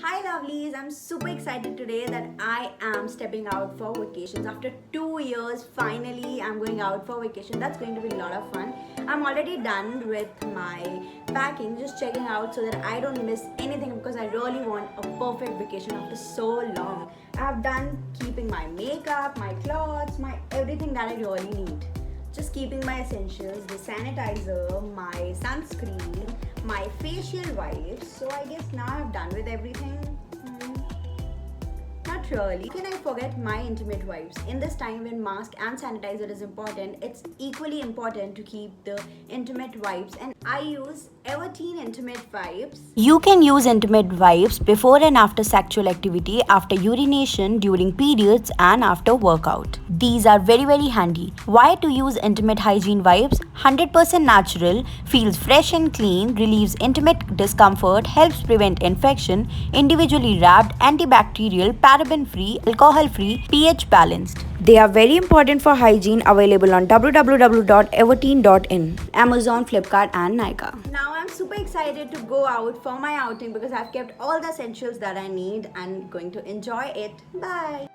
Hi lovelies, I'm super excited today that I am stepping out for vacations. After 2 years, finally I'm going out for vacation. That's going to be a lot of fun. I'm already done with my packing, just checking out so that I don't miss anything because I really want a perfect vacation after so long. I've done keeping my makeup, my clothes, my everything that I really need. Just keeping my essentials, the sanitizer, my sunscreen, my facial wipes. So I guess now I've done with everything. Not really. Can I forget my intimate wipes? In this time when mask and sanitizer is important, it's equally important to keep the intimate wipes, and I use Everteen intimate wipes. You can use intimate wipes before and after sexual activity, after urination, during periods, and after workout. These are very handy. Why to use intimate hygiene wipes? 100% natural, feels fresh and clean, relieves intimate discomfort, helps prevent infection, individually wrapped, antibacterial, paraben free, alcohol free, pH balanced. They are very important for hygiene, available on www.everteen.in, Amazon, Flipkart, and Nykaa. Now I'm super excited to go out for my outing because I've kept all the essentials that I need and going to enjoy it. Bye.